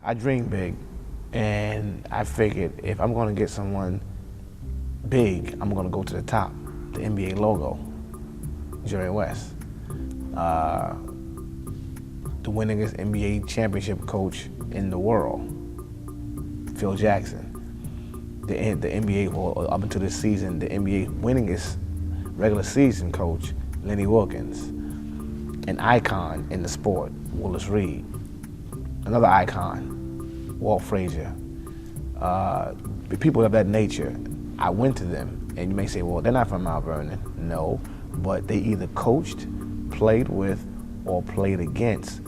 I dream big, and I figured if I'm going to get someone big, I'm going to go to the top, the NBA logo, Jerald West, the winningest NBA championship coach in the world, Phil Jackson, the NBA, or up until this season, the NBA winningest regular season coach, Lenny Wilkins, an icon in the sport, Willis Reed, another icon, Walt Frazier. People of that nature, I went to them, and you may say, well, they're not from Mount Vernon. No, but they either coached, played with, or played against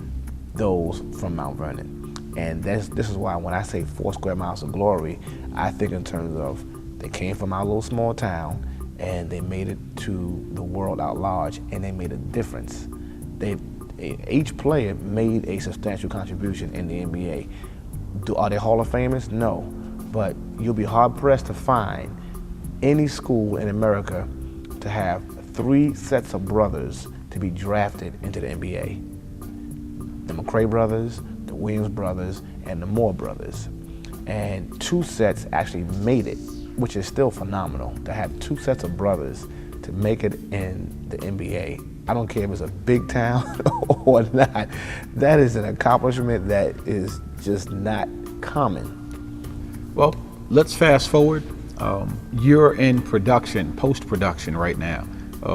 those from Mount Vernon. And this is why when I say 4 square miles of glory, I think in terms of they came from our little small town and they made it to the world at large, and they made a difference. Each player made a substantial contribution in the NBA. Are they Hall of Famers? No, but you'll be hard pressed to find any school in America to have 3 sets of brothers to be drafted into the NBA. The McRae brothers, the Williams brothers, and the Moore brothers. And 2 sets actually made it, which is still phenomenal, to have 2 sets of brothers to make it in the NBA. I don't care if it's a big town or not. That is an accomplishment that is just not common. Well, let's fast forward. You're in production, post-production right now.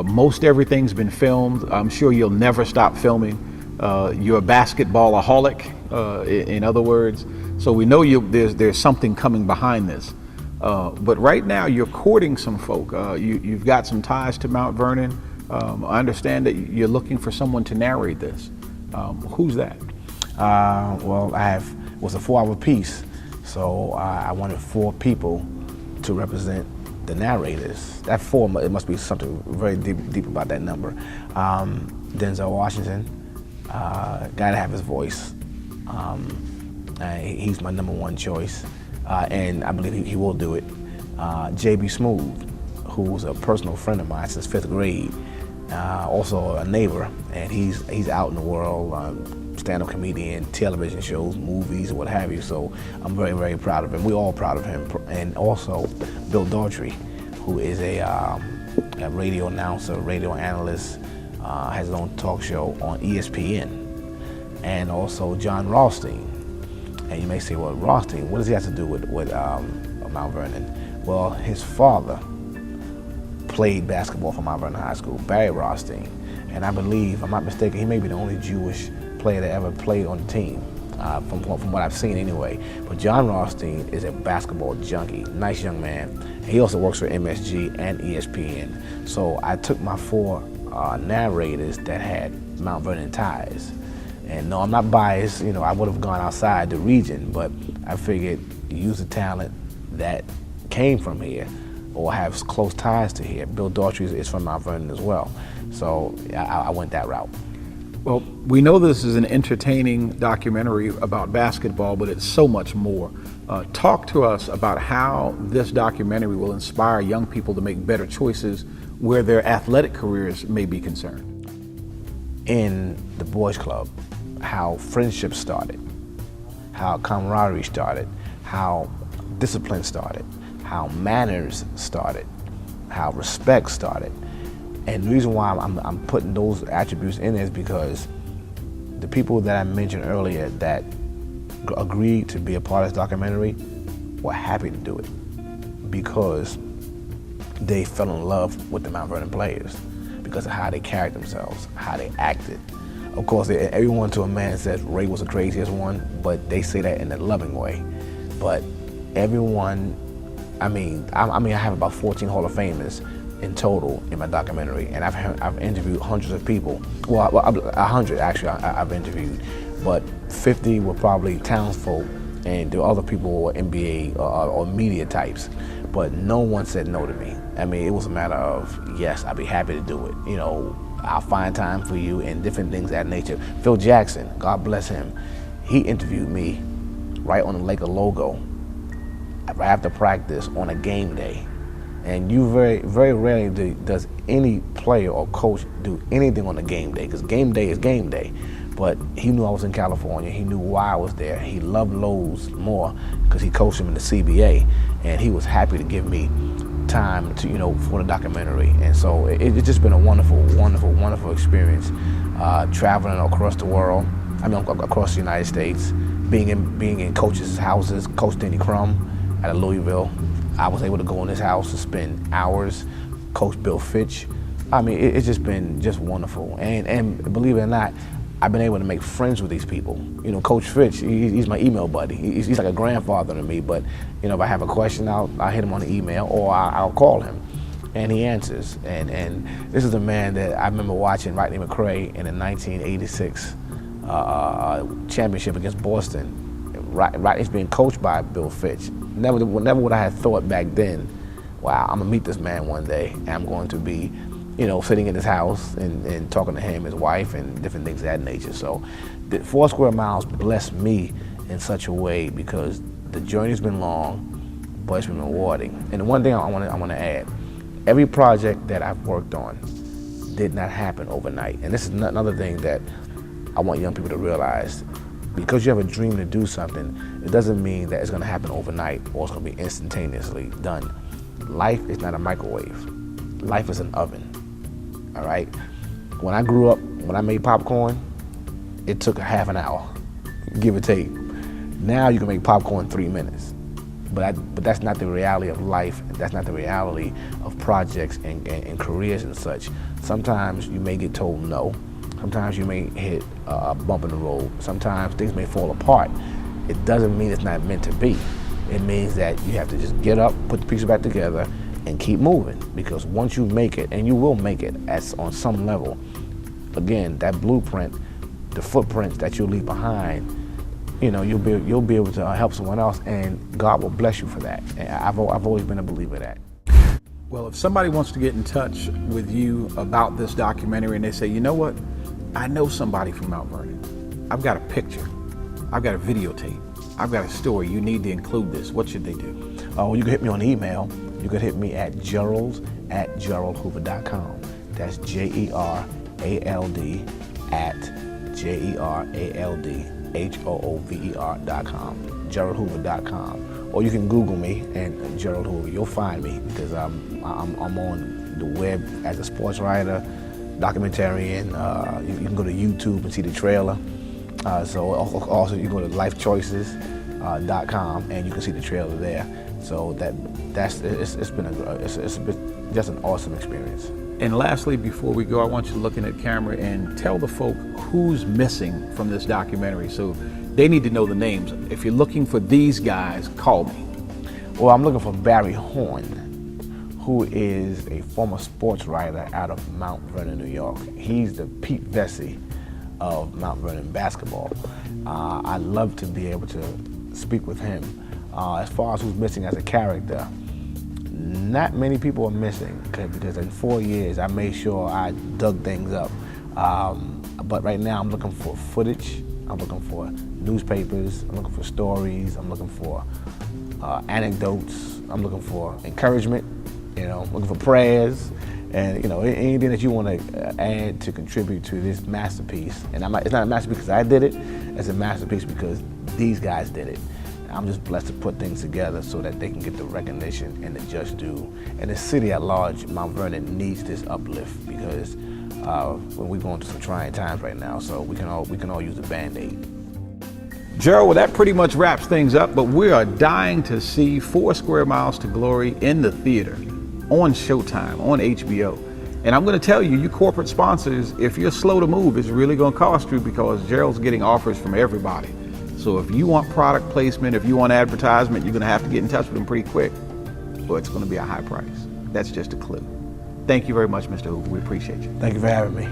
Most everything's been filmed. I'm sure you'll never stop filming. You're a basketball-aholic, in other words. So we know there's something coming behind this. But right now you're courting some folk. You've got some ties to Mount Vernon. I understand that you're looking for someone to narrate this. Who's that? Well, it was a 4-hour piece, so I wanted 4 people to represent the narrators. That 4, it must be something very deep about that number. Denzel Washington, gotta have his voice. He's my #1 choice, and I believe he will do it. J.B. Smooth, who's a personal friend of mine since 5th grade, also a neighbor, and he's out in the world, stand-up comedian, television shows, movies, what have you. So I'm very, very proud of him. We're all proud of him. And also Bill Daughtry, who is a radio announcer, radio analyst, has his own talk show on ESPN. And also John Rothstein. And you may say, well, Rothstein, what does he have to do with Mount Vernon? Well, his father played basketball for Mount Vernon High School, Barry Rothstein. And I believe, if I'm not mistaken, he may be the only Jewish player that ever played on the team, from what I've seen anyway. But John Rothstein is a basketball junkie, nice young man. He also works for MSG and ESPN. So I took my 4 narrators that had Mount Vernon ties. And no, I'm not biased, I would have gone outside the region, but I figured use the talent that came from here or have close ties to here. Bill Daughtry is from Mount Vernon as well. So I went that route. Well, we know this is an entertaining documentary about basketball, but it's so much more. Talk to us about how this documentary will inspire young people to make better choices where their athletic careers may be concerned. In the boys club, how friendship started, how camaraderie started, how discipline started, how manners started, how respect started. And the reason why I'm putting those attributes in is because the people that I mentioned earlier that agreed to be a part of this documentary were happy to do it because they fell in love with the Mount Vernon players because of how they carried themselves, how they acted. Of course, everyone to a man says Ray was the craziest one, but they say that in a loving way. But everyone, I have about 14 Hall of Famers in total in my documentary, and I've interviewed hundreds of people. Well, 100 actually I've interviewed, but 50 were probably townsfolk, and the other people were NBA or media types. But no one said no to me. It was a matter of, yes, I'd be happy to do it. I'll find time for you and different things of that nature. Phil Jackson, God bless him, he interviewed me right on the Laker logo right after practice on a game day. And you very, very rarely does any player or coach do anything on a game day, because game day is game day. but he knew I was in California. He knew why I was there. He loved Lowe's more because he coached him in the CBA, and he was happy to give me time to, for the documentary. And so it's just been a wonderful, wonderful, wonderful experience, traveling across the world. Across the United States, being in coaches' houses. Coach Denny Crum out of Louisville, I was able to go in his house to spend hours. Coach Bill Fitch. It's just been wonderful. And believe it or not, I've been able to make friends with these people. Coach Fitch, he's my email buddy. He's like a grandfather to me, but if I have a question, I'll hit him on the email, or I'll call him, and he answers. And this is a man that I remember watching Rodney McCray in the 1986 championship against Boston. Rodney's being coached by Bill Fitch. Never would I have thought back then, wow, I'm gonna meet this man one day, and I'm going to be sitting in his house and talking to him, his wife, and different things of that nature. So the 4 Square Miles blessed me in such a way because the journey's been long, but it's been rewarding. And the one thing I want to add, every project that I've worked on did not happen overnight. And this is another thing that I want young people to realize. Because you have a dream to do something, it doesn't mean that it's gonna happen overnight or it's gonna be instantaneously done. Life is not a microwave. Life is an oven. All right. When I grew up, when I made popcorn, it took a half an hour, give or take. Now you can make popcorn in 3 minutes, but that's not the reality of life. That's not the reality of projects and careers and such. Sometimes you may get told no. Sometimes you may hit a bump in the road. Sometimes things may fall apart. It doesn't mean it's not meant to be. It means that you have to just get up, put the pieces back together, and keep moving, because once you make it, and you will make it on some level, again, that blueprint, the footprints that you'll leave behind, you'll be able to help someone else, and God will bless you for that. And I've always been a believer of that. Well, if somebody wants to get in touch with you about this documentary and they say, you know what, I know somebody from Mount Vernon. I've got a picture. I've got a videotape. I've got a story. You need to include this. What should they do? Well, you can hit me on email. You can hit me at Jerald@JeraldHoover.com. That's JERALD @JERALDHOOVER.com. JeraldHoover.com. Or you can Google me and Jerald Hoover. You'll find me because I'm on the web as a sports writer, documentarian. You can go to YouTube and see the trailer. So also you can go to lifechoices.com and you can see the trailer there. So it's been just an awesome experience. And lastly, before we go, I want you to look in the camera and tell the folk who's missing from this documentary. So they need to know the names. If you're looking for these guys, call me. Well, I'm looking for Barry Horn, who is a former sports writer out of Mount Vernon, New York. He's the Pete Vesey of Mount Vernon basketball. I'd love to be able to speak with him. As far as who's missing as a character, not many people are missing because in 4 years I made sure I dug things up. But right now I'm looking for footage, I'm looking for newspapers, I'm looking for stories, I'm looking for anecdotes, I'm looking for encouragement, I'm looking for prayers, and anything that you want to add to contribute to this masterpiece. And it's not a masterpiece because I did it, it's a masterpiece because these guys did it. I'm just blessed to put things together so that they can get the recognition and the just due. And the city at large, Mount Vernon, needs this uplift because we're going through some trying times right now, so we can all use a Band-Aid. Jerald, well, that pretty much wraps things up, but we are dying to see 4 Square Miles to Glory in the theater, on Showtime, on HBO. And I'm going to tell you, you corporate sponsors, if you're slow to move, it's really going to cost you because Jerald's getting offers from everybody. So if you want product placement, if you want advertisement, you're going to have to get in touch with them pretty quick, or it's going to be a high price. That's just a clue. Thank you very much, Mr. Hoover. We appreciate you. Thank you for having me.